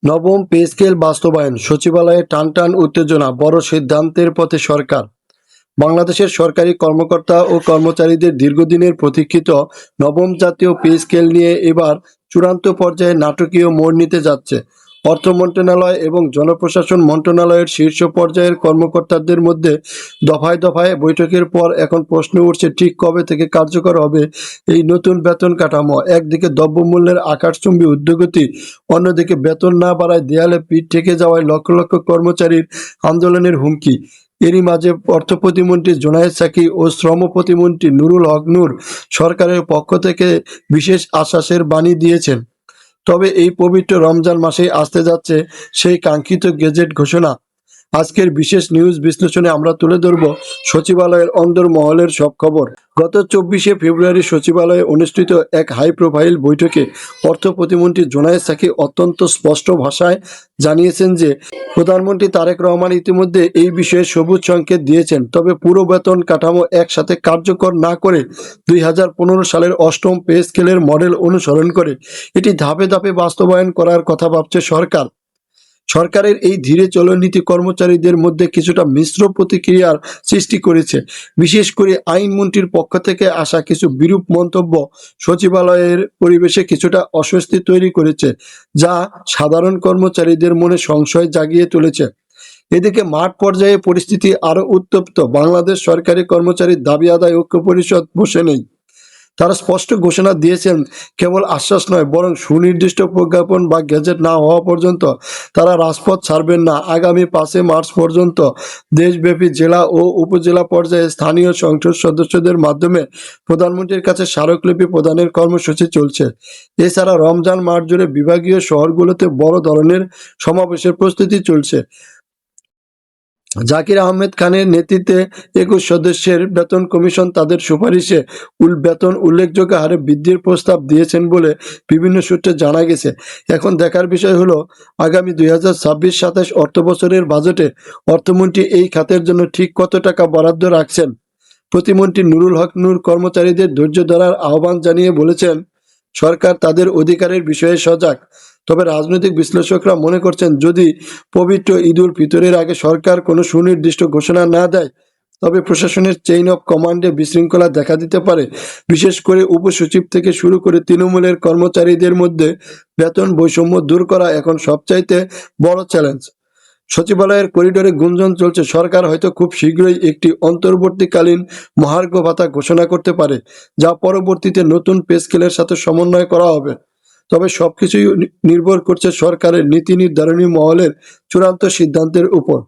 নবম pay scale বাস্তবায়ন, সচিবালয়ে টানটান উত্তেজনা, বড় সিদ্ধান্তের পথে সরকার। বাংলাদেশের সরকারি কর্মকর্তা ও কর্মচারীদের দীর্ঘদিনের প্রতীক্ষিত নবম জাতীয় পে স্কেল নিয়ে এবার চূড়ান্ত পর্যায়ে নাটকীয় মোড় নিতে যাচ্ছে। অর্থ মন্ত্রণালয় এবং জনপ্রশাসন মন্ত্রণালয়ের শীর্ষ পর্যায়ের কর্মকর্তাদের মধ্যে দফায় দফায় বৈঠকের পর এখন প্রশ্ন উঠছে, ঠিক কবে থেকে কার্যকর হবে এই নতুন বেতন কাঠামো। একদিকে দ্রব্যমূল্যের আকাশচুম্বী ঊর্ধ্বগতি, অন্যদিকে বেতন না বাড়ায় দেয়ালে পিঠ ঠেকে যাওয়ায় লক্ষ লক্ষ কর্মচারীর আন্দোলনের হুমকি। এরই মাঝে অর্থ প্রতিমন্ত্রী জোনায়েদ সাকি ও শ্রম প্রতিমন্ত্রী নুরুল হক নূর সরকারের পক্ষ থেকে বিশেষ আশ্বাসের বাণী দিয়েছেন। তবে এই পবিত্র রমজান মাসেই আসতে যাচ্ছে সেই কাঙ্ক্ষিত গেজেট ঘোষণা। আজকের বিশেষ নিউজ বিশ্লেষণে আমরা তুলে ধরব সচিবালয়ের অন্দরমহলের সব খবর। গত 24শে ফেব্রুয়ারি সচিবালয়ে অনুষ্ঠিত এক হাই প্রোফাইল বৈঠকে অর্থ প্রতিমন্ত্রী জোনায়েদ সাকি অত্যন্ত স্পষ্ট ভাষায় জানিয়েছেন যে প্রধানমন্ত্রী তারেক রহমান ইতিমধ্যে এই বিষয়ে সবুজ সংকেত দিয়েছেন। তবে পুরো বেতন কাঠামো একসাথে কার্যকর না করে 2015 সালের অষ্টম পে স্কেলের মডেল অনুসরণ করে এটি ধাপে ধাপে বাস্তবায়ন করার কথা ভাবছে সরকার। সরকারের এই ধীরে চলনীতি কর্মচারীদের মধ্যে কিছুটা মিশ্র প্রতিক্রিয়ার সৃষ্টি করেছে। বিশেষ করে আইনমন্ত্রীর পক্ষ থেকে আসা কিছু বিরূপ মন্তব্য সচিবালয়ের পরিবেশে কিছুটা অস্বস্তি তৈরি করেছে, যা সাধারণ কর্মচারীদের মনে সংশয় জাগিয়ে তুলেছে। এদিকে মাঠ পর্যায়ে পরিস্থিতি আরও উত্তপ্ত। বাংলাদেশ সরকারি কর্মচারীর দাবি আদায় ঐক্য পরিষদ বসে নেই। তারা স্পষ্ট ঘোষণা দিয়েছেন, কেবল আশ্বাস নয় বরং সুনির্দিষ্ট প্রজ্ঞাপন বা গেজেট না হওয়া পর্যন্ত তারা রাজপথ ছাড়বেন না। আগামী 5 মার্চ পর্যন্ত দেশব্যাপী জেলা ও উপজেলা পর্যায়ে স্থানীয় সংসদ সদস্যদের মাধ্যমে প্রধানমন্ত্রীর কাছে স্মারকলিপি প্রদানের কর্মসূচি চলছে। এছাড়া রমজান মাস জুড়ে বিভাগীয় শহরগুলোতে বড় ধরনের সমাবেশের প্রস্তুতি চলছে। জাকির আহমেদ খানের নেতৃত্বে 21 সদস্যের বেতন কমিশন তাদের সুপারিশে বেতন উল্লেখযোগ্য হারে বৃদ্ধির প্রস্তাব দিয়েছেন বলে বিভিন্ন সূত্রে জানা গেছে। এখন দেখার বিষয় হলো আগামী 2026-27 অর্থবছরের বাজেটে অর্থমন্ত্রী এই খাতের জন্য ঠিক কত টাকা বরাদ্দ রাখছেন। প্রতিমন্ত্রী নুরুল হক নূর কর্মচারীদের ধৈর্য ধরার আহ্বান জানিয়ে বলেছেন, সরকার তাদের অধিকারের বিষয়ে সজাগ। তবে রাজনৈতিক বিশ্লেষকরা মনে করছেন, যদি পবিত্র ঈদুল ফিতরের আগে সরকার কোনো সুনির্দিষ্ট ঘোষণা না দেয় তবে প্রশাসনের চেইন অফ কমান্ডে বিশৃঙ্খলা দেখা দিতে পারে। বিশেষ করে উপসচিব থেকে শুরু করে তৃণমূলের কর্মচারীদের মধ্যে বেতন বৈষম্য দূর করা এখন সবচাইতে বড় চ্যালেঞ্জ। সচিবালয়ের করিডোরে গুঞ্জন চলছে, সরকার হয়তো খুব শীঘ্রই একটি অন্তর্বর্তীকালীন মহার্ঘ ভাতা ঘোষণা করতে পারে, যা পরবর্তীতে নতুন পে স্কেলের সাথে সমন্বয় করা হবে। তবে সবকিছুই নির্ভর করছে সরকারের নীতি নির্ধারণী মহলের চূড়ান্ত সিদ্ধান্তের উপর।